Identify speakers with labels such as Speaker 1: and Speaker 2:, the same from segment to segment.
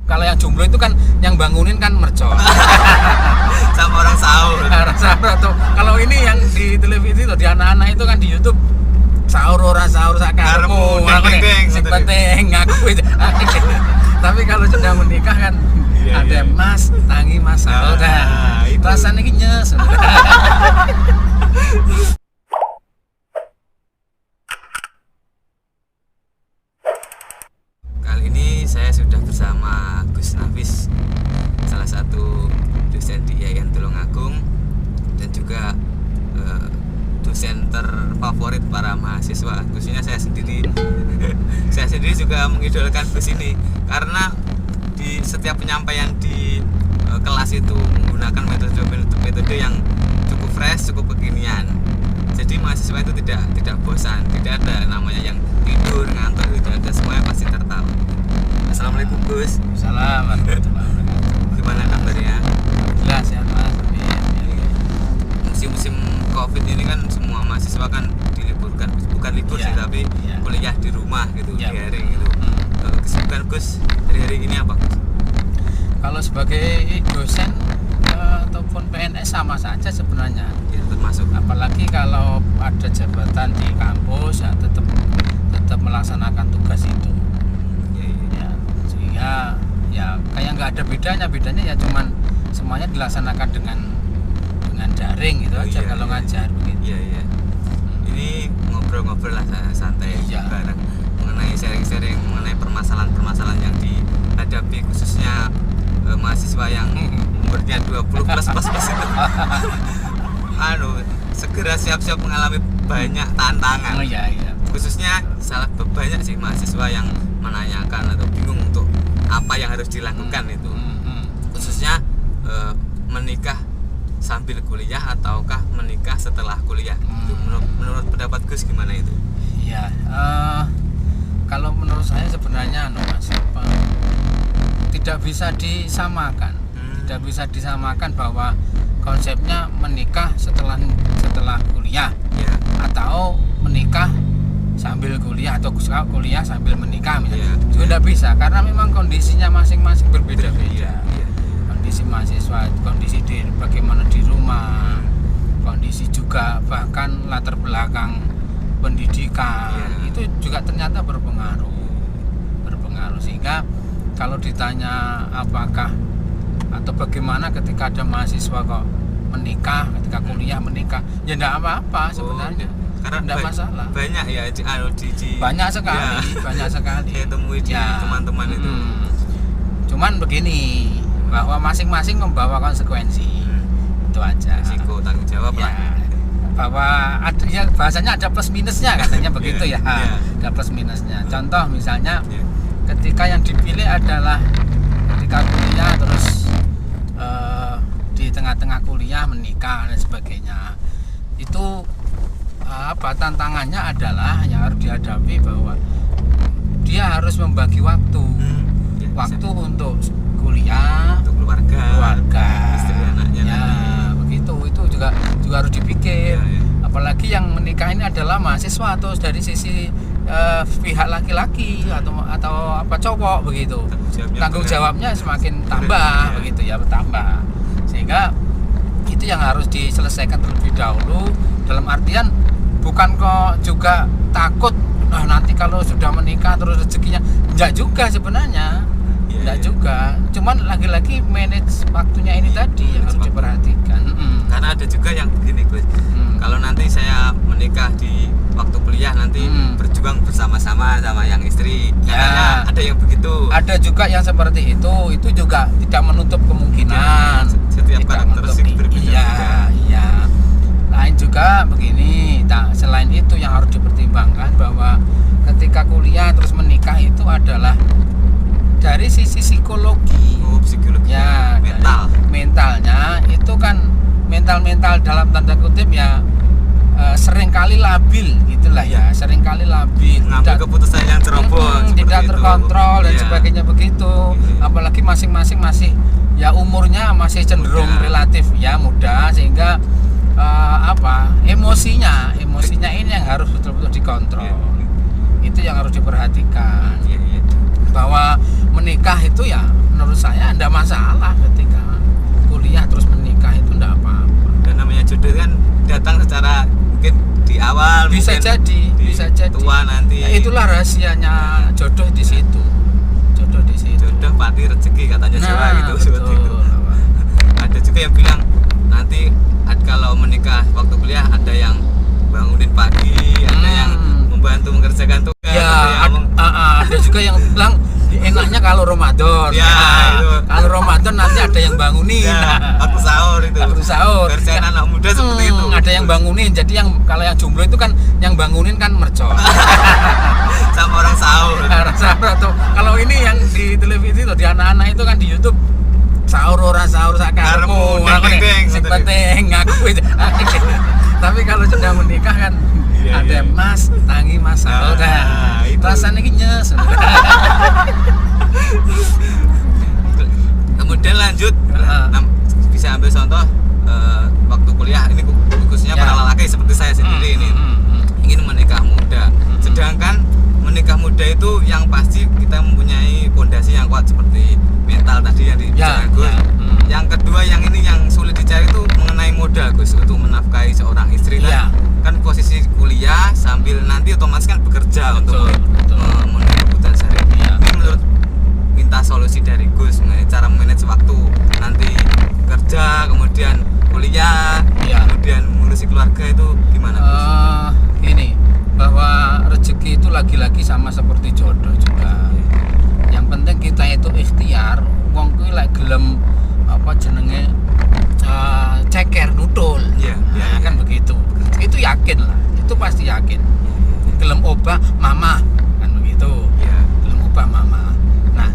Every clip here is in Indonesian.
Speaker 1: Kalau yang jomblo itu kan yang bangunin kan mercon.
Speaker 2: Sama orang sahur.
Speaker 1: Atau kalau ini yang di televisi tuh di anak-anak itu kan di YouTube sahur ora sahur sakarepmu. Sing penting ngaku. Tapi kalau sudah menikah kan ada Mas, tangi Mas sahur. Rasanya iki nyes.
Speaker 2: Kali ini saya sudah bersama Gus Nafis, salah satu dosen di IAIN Tulungagung dan juga dosen terfavorit para mahasiswa, khususnya saya sendiri. Saya sendiri juga mengidolakan Gus ini karena di setiap penyampaian di kelas itu menggunakan metode yang cukup fresh, cukup kekinian. Jadi mahasiswa itu tidak bosan, tidak ada namanya yang tidur, ngantuk, tidak ada, semuanya pasti tertawa. Assalamualaikum Gus.
Speaker 1: Assalamualaikum.
Speaker 2: Gimana kabarnya?
Speaker 1: Alhamdulillah sehat Mas.
Speaker 2: Musim-musim Covid ini kan semua mahasiswa kan diliburkan, bukan libur sih tapi kuliah di rumah gitu, daring gitu. Kesibukan Gus hari-hari ini apa Gus?
Speaker 1: Kalau sebagai dosen ataupun PNS sama saja sebenarnya.
Speaker 2: Ya, termasuk.
Speaker 1: Apalagi kalau ada jabatan di kampus ya tetap melaksanakan tugas itu. Ya, sehingga ya kayak nggak ada bedanya ya cuman semuanya dilaksanakan dengan daring gitu aja kalau ngajar begitu.
Speaker 2: Iya. Ini ngobrol-ngobrol lah santai bareng mengenai sharing-sharing mengenai permasalahan-permasalahan yang dihadapi khususnya mahasiswa yang umurnya 20 plus itu. Segera siap-siap mengalami banyak tantangan.
Speaker 1: Iya.
Speaker 2: Khususnya banyak sih mahasiswa yang menanyakan atau bingung untuk apa yang harus dilakukan itu. Khususnya menikah sambil kuliah ataukah menikah setelah kuliah. Menurut pendapat Gus gimana itu?
Speaker 1: Iya, kalau menurut saya sebenarnya Mas, tidak bisa disamakan. Tidak bisa disamakan bahwa konsepnya menikah setelah kuliah atau menikah sambil kuliah atau kuliah sambil menikah misalnya. Juga tidak bisa karena memang kondisinya masing-masing berbeda-beda. Kondisi mahasiswa, kondisi bagaimana di rumah, kondisi juga bahkan latar belakang pendidikan itu juga ternyata berpengaruh sehingga kalau ditanya apakah atau bagaimana ketika ada mahasiswa kok menikah ketika kuliah menikah ya tidak apa-apa sebenarnya.
Speaker 2: Karena
Speaker 1: tidak masalah.
Speaker 2: Banyak ya
Speaker 1: banyak sekali
Speaker 2: saya temui di teman-teman itu.
Speaker 1: Cuman begini bahwa masing-masing membawa konsekuensi itu aja.
Speaker 2: Risiko tanggung jawab lah.
Speaker 1: Bahwa bahasanya ada plus minusnya katanya begitu ya. Ada plus minusnya. Contoh misalnya ketika yang dipilih adalah ketika kuliah terus di tengah-tengah kuliah menikah dan sebagainya. Itu tantangannya adalah yang harus dihadapi bahwa dia harus membagi waktu untuk kuliah,
Speaker 2: untuk keluarga, istri anaknya
Speaker 1: begitu. Itu juga harus dipikir. Apalagi yang menikah ini adalah mahasiswa atau dari sisi pihak laki-laki atau cowok begitu. Tanggung jawabnya semakin tambah begitu ya, bertambah. Sehingga itu yang harus diselesaikan terlebih dahulu, dalam artian bukan kok juga takut nanti kalau sudah menikah terus rezekinya. Enggak juga sebenarnya. Enggak juga. Cuman lagi-lagi manage waktunya ini tadi yang harus diperhatikan.
Speaker 2: Karena ada juga yang begini Gus. Kalau nanti saya menikah di waktu kuliah nanti berjuang bersama-sama sama yang istri. Katanya ada yang begitu.
Speaker 1: Ada juga yang seperti itu. Itu juga tidak menutup kemungkinan.
Speaker 2: Setiap karakteristik berbeda.
Speaker 1: Iya. Lain juga begini. Selain itu yang harus dipertimbangkan bahwa ketika kuliah terus menikah itu adalah dari sisi psikologi. Ya, mentalnya itu kan mental dalam tanda kutip ya seringkali labil gitulah ya, seringkali labil,
Speaker 2: tidak keputusan yang ceroboh,
Speaker 1: tidak terkontrol dan sebagainya begitu. Apalagi masing-masing masih ya umurnya masih cenderung relatif ya muda, sehingga emosinya ini yang harus betul-betul dikontrol. Itu yang harus diperhatikan. Bahwa menikah itu ya menurut saya enggak masalah ketika kuliah terus menikah itu enggak apa-apa.
Speaker 2: Dan namanya jodoh kan datang secara mungkin di awal,
Speaker 1: Bisa
Speaker 2: mungkin
Speaker 1: jadi, bisa jadi.
Speaker 2: tua nanti.
Speaker 1: Ya, itulah rahasianya jodoh di situ. Jodoh di situ.
Speaker 2: Jodoh pati rezeki katanya Jawa gitu, seperti itu. Ada juga yang bilang nanti kalau menikah waktu kuliah ada yang bangunin pagi, ada yang membantu mengerjakan tugas,
Speaker 1: Ya,
Speaker 2: ada yang
Speaker 1: ada juga yang bilang enaknya kalau Ramadan.
Speaker 2: Ya, itu.
Speaker 1: Kalau Ramadan nanti ada yang bangunin.
Speaker 2: waktu sahur itu.
Speaker 1: Waktu sahur.
Speaker 2: Kerjaan anak muda seperti itu.
Speaker 1: Ada yang bangunin. Jadi yang kalau yang jomblo itu kan yang bangunin kan mercon.
Speaker 2: Sama orang sahur.
Speaker 1: Sahur atau kalau ini yang di televisi tuh di anak-anak itu kan di YouTube sahur ora sahur sakarepmu. Sing penting ngaku. Tapi kalau sudah menikah kan
Speaker 2: Iya,
Speaker 1: ada
Speaker 2: iya.
Speaker 1: Mas, tangi Mas sahur.
Speaker 2: Nah, itu.
Speaker 1: Rasanya ini nyes.
Speaker 2: Kemudian lanjut bisa ambil contoh waktu kuliah ini khususnya
Speaker 1: Ya.
Speaker 2: para lelaki seperti saya sendiri ini ingin menikah muda. Sedangkan menikah muda itu yang pasti kita mempunyai fondasi yang kuat seperti mental tadi yang dibicarakan
Speaker 1: Ya,
Speaker 2: Gus.
Speaker 1: ya.
Speaker 2: Yang kedua yang ini yang sulit dicari itu mengenai modal Gus untuk menafkahi seorang istri kan.
Speaker 1: Ya.
Speaker 2: Kan posisi kuliah sambil nanti otomatis kan bekerja untuk
Speaker 1: Betul.
Speaker 2: memenuhi kebutuhan sehari.
Speaker 1: Ya.
Speaker 2: Ini menurut minta solusi dari Gus mengenai cara manage waktu nanti kerja kemudian kuliah
Speaker 1: Ya.
Speaker 2: kemudian ngurusi keluarga itu gimana Gus?
Speaker 1: Ini bahwa rezeki itu lagi-lagi sama seperti jodoh juga. Yang penting kita itu ikhtiar. Wong kuwi lek gelem apa jenenge ceker nutul.
Speaker 2: Iya, iya,
Speaker 1: Nah, kan begitu. Itu yakin lah. Itu pasti yakin. Gelem obah mama kan begitu.
Speaker 2: Iya.
Speaker 1: Gelem obah mama. Nah,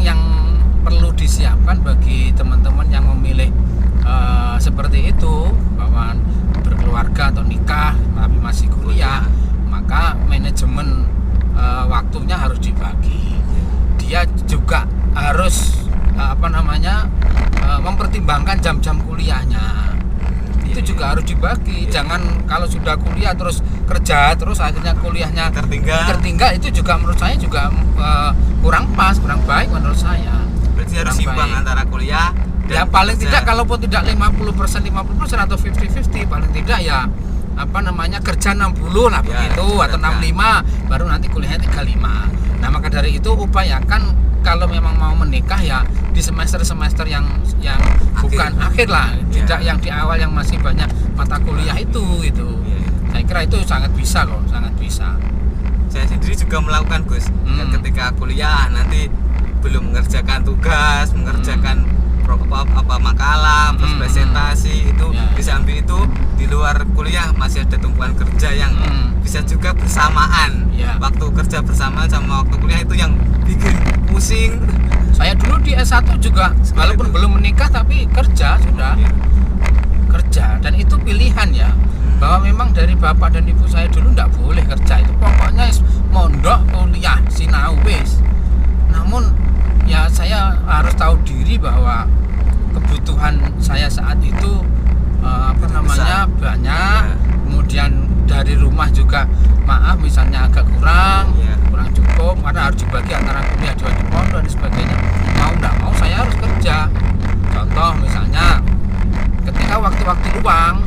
Speaker 1: yang perlu disiapkan bagi teman-teman yang memilih seperti itu bahwa berkeluarga atau nikah tapi masih kuliah, maka manajemen waktunya harus dibagi. Dia juga harus mempertimbangkan jam-jam kuliahnya. Itu juga harus dibagi. Jangan kalau sudah kuliah terus kerja terus akhirnya kuliahnya tertinggal itu juga menurut saya juga kurang pas, kurang baik menurut saya.
Speaker 2: Berarti harus seimbang antara kuliah dan
Speaker 1: Ya paling
Speaker 2: kerja.
Speaker 1: tidak kalaupun tidak 50% atau 50-50 paling tidak ya kerja 60 lah
Speaker 2: Ya,
Speaker 1: begitu atau
Speaker 2: ya.
Speaker 1: 65 baru nanti kuliahnya 35. Nah maka dari itu upayakan kalau memang mau menikah ya di semester-semester yang bukan akhir lah,
Speaker 2: Ya.
Speaker 1: tidak yang di awal yang masih banyak mata kuliah itu gitu.
Speaker 2: Ya, ya.
Speaker 1: Saya kira itu sangat bisa kok, sangat bisa.
Speaker 2: Saya sendiri juga melakukan Gus. Dan ketika kuliah nanti belum mengerjakan tugas, mengerjakan makalah, terus presentasi itu
Speaker 1: Ya,
Speaker 2: bisa ambil itu di luar kuliah masih ada tumpuan kerja yang bisa juga bersamaan.
Speaker 1: Ya.
Speaker 2: Waktu kerja bersamaan sama waktu kuliah itu yang bikin pusing.
Speaker 1: Saya dulu di S1 juga walaupun belum menikah tapi kerja sudah. Kerja dan itu pilihan ya bahwa memang dari bapak dan ibu saya dulu nggak boleh kerja itu pokoknya mondok kuliah sinau wis. Namun ya saya harus tahu diri bahwa kebutuhan saya saat itu banyak, kemudian dari rumah juga maaf misalnya agak kurang cukup karena harus dibagi antara kuliah di wajib pondok dan sebagainya. Mau nggak mau saya harus kerja. Contoh misalnya ketika waktu-waktu luang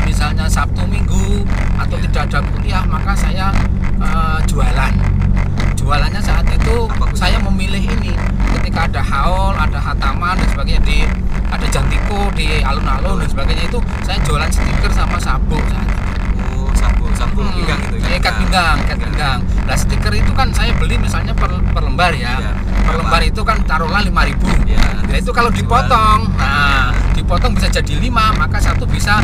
Speaker 1: misalnya Sabtu Minggu atau tidak ada kuliah maka saya jualannya saat itu saya memilih ini ketika ada haul, ada hataman dan sebagainya ada jantiko di alun-alun dan sebagainya itu saya jualan stiker sama sabuk saat itu.
Speaker 2: Sabuk pinggang itu.
Speaker 1: Ikat pinggang. Nah stiker itu kan saya beli misalnya per lembar ya. Per lembar itu kan taruhlah 5.000. Nah itu kalau dipotong, dipotong bisa jadi 5, maka satu bisa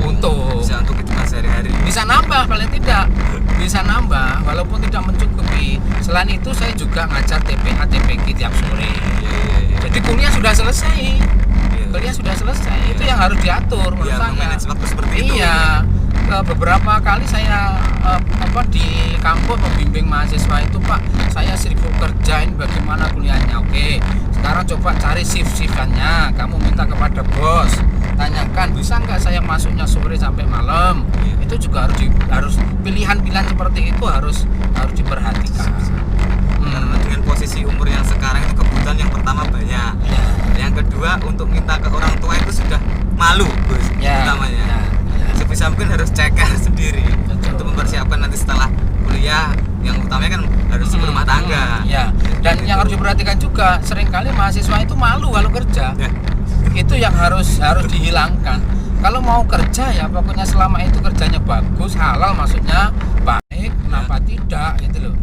Speaker 1: untung.
Speaker 2: Bisa untuk kehidupan sehari-hari.
Speaker 1: Bisa nambah paling tidak. Bisa nambah walaupun tidak mencukupi. Selain itu saya juga ngajar TPA TPQ tiap sore. Jadi kuliah sudah selesai. Itu yang harus diatur menurut saya.
Speaker 2: Memanage waktu seperti itu.
Speaker 1: Iya. Beberapa kali saya di kampus membimbing mahasiswa itu Pak, saya sibuk kerjain bagaimana kuliahnya. Oke, sekarang coba cari shift-shiftannya. Kamu minta kepada bos, tanyakan bisa nggak saya masuknya sore sampai malam. Itu juga harus pilihan-pilihan seperti itu harus diperhatikan.
Speaker 2: Karena dengan posisi umur yang sekarang itu kebutuhan yang pertama banyak.
Speaker 1: Ya.
Speaker 2: Yang kedua untuk minta ke orang tua itu sudah malu, Gus.
Speaker 1: Ya.
Speaker 2: Utamanya.
Speaker 1: Ya. Ya.
Speaker 2: Sebisa mungkin harus ceker sendiri
Speaker 1: Betul.
Speaker 2: untuk mempersiapkan nanti setelah kuliah. Yang utamanya kan harus berumah tangga.
Speaker 1: Ya. Dan yang harus diperhatikan juga, seringkali mahasiswa itu malu kalau kerja.
Speaker 2: Ya.
Speaker 1: Itu yang harus dihilangkan. Kalau mau kerja ya pokoknya selama itu kerjanya bagus, halal maksudnya baik, kenapa tidak gitu loh.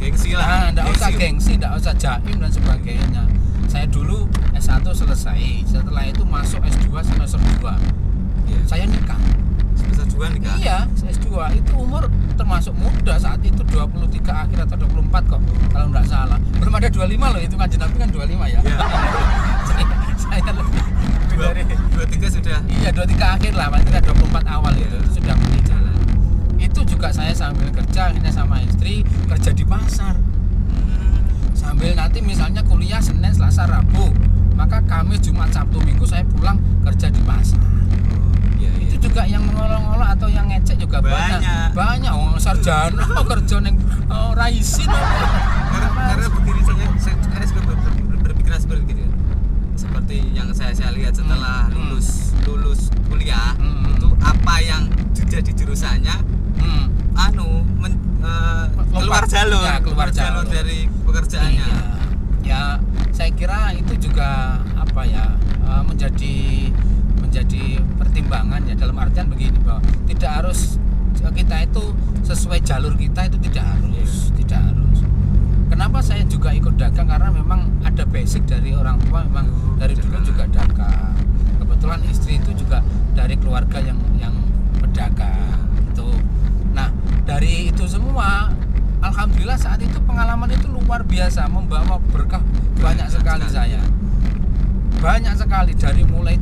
Speaker 2: Gengsi lah.
Speaker 1: Nah, enggak usah gengsi, enggak usah jaim dan sebagainya. Saya dulu S1 selesai, setelah itu masuk S2 semester 2.
Speaker 2: Iya.
Speaker 1: Saya nikah.
Speaker 2: Semester 2 nikah.
Speaker 1: Iya, S2 itu umur termasuk muda saat itu 23 akhir atau 24 kok kalau enggak salah. Belum ada 25 loh, itu kan Nabi kan 25 ya.
Speaker 2: Iya.
Speaker 1: Saya lebih dari
Speaker 2: 23 sudah.
Speaker 1: iya 23 akhir lah, paling tidak 24 awal itu sudah mulai jalan. Itu juga saya sambil kerja akhirnya sama istri kerja di pasar. Sambil nanti misalnya kuliah Senin, Selasa, Rabu, maka Kamis, Jumat, Sabtu, Minggu saya pulang kerja di pasar.
Speaker 2: Iya, iya.
Speaker 1: Itu juga yang mengolok-olok atau yang ngecek juga
Speaker 2: Banyak.
Speaker 1: banyak orang sarjana kerja neng raisin
Speaker 2: Karena begini saya juga berpikiran seperti itu. Seperti yang saya lihat setelah lulus kuliah, itu apa yang sudah di jurusannya keluar jalur,
Speaker 1: Ya, keluar jalur
Speaker 2: dari pekerjaannya.
Speaker 1: Iya. Ya, saya kira itu juga apa ya menjadi pertimbangan ya, dalam artian begini bahwa tidak harus kita itu sesuai jalur kita, itu tidak harus. Kenapa saya juga ikut dagang? Karena memang ada basic dari orang tua, memang dari dulu juga dagang. Kebetulan istri itu juga dari keluarga yang pedagang itu. Nah, dari itu semua alhamdulillah saat itu pengalaman itu luar biasa, membawa berkah banyak sekali saya. Banyak sekali, dari mulai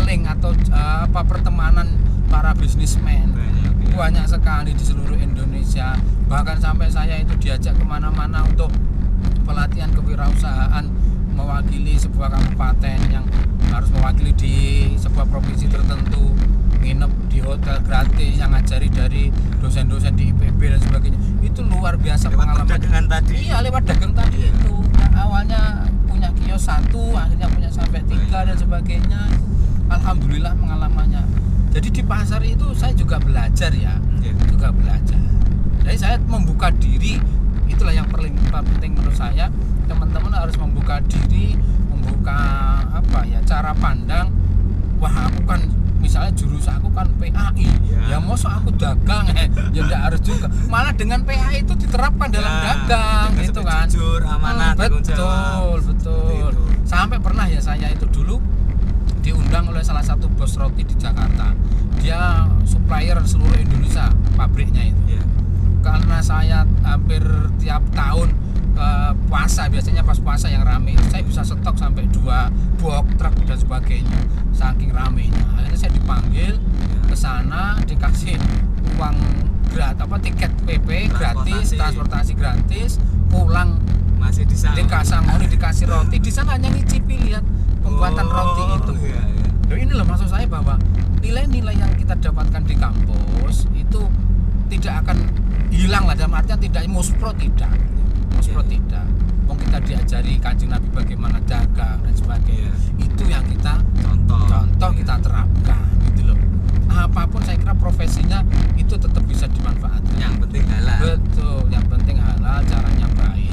Speaker 1: link atau pertemanan para bisnismen. Banyak sekali di seluruh Indonesia. Bahkan sampai saya itu diajak kemana-mana untuk pelatihan kewirausahaan, mewakili sebuah kabupaten yang harus mewakili di sebuah provinsi tertentu, nginep di hotel gratis, yang ngajari dari dosen-dosen di IPB dan sebagainya. Itu luar biasa
Speaker 2: Lewat
Speaker 1: pengalaman.
Speaker 2: dagangan tadi.
Speaker 1: Iya, lewat dagang tadi itu. Yang awalnya punya kios 1, akhirnya punya sampai 3 dan sebagainya. Alhamdulillah pengalamannya. Jadi di pasar itu saya juga belajar ya, juga belajar. Jadi saya membuka diri, itulah yang paling penting menurut saya. Teman-teman harus membuka diri, membuka cara pandang. Wah, aku kan misalnya jurusan aku kan PAI, ya mosok aku dagang ya enggak harus juga. Malah dengan PAI itu diterapkan dalam dagang gitu kan.
Speaker 2: Jujur, amanah, tanggung jawab.
Speaker 1: Betul. Sampai pernah ya saya itu dulu diundang oleh salah satu bos roti di Jakarta. Dia supplier seluruh Indonesia, pabriknya itu. Karena saya hampir tiap tahun puasa, biasanya pas puasa yang rame itu saya bisa stok sampai 2 box truk dan sebagainya, saking ramenya. Akhirnya saya dipanggil ke sana, dikasih uang tiket PP gratis, transportasi gratis, pulang
Speaker 2: masih di sana.
Speaker 1: dikasih roti. Di sana hanya ngicipi lihat pembuatan roti itu. Loh, ini loh maksud saya bahwa nilai-nilai yang kita dapatkan di kampus itu tidak akan hilang lah, dalam artian tidak muspro tidak. Wong kita diajari Kanjeng Nabi bagaimana dagang dan sebagainya. Itu yang kita contoh kita terapkan gitu loh. Apapun saya kira profesinya itu tetap bisa dimanfaatkan.
Speaker 2: Yang penting halal.
Speaker 1: Betul, yang penting halal, caranya baik.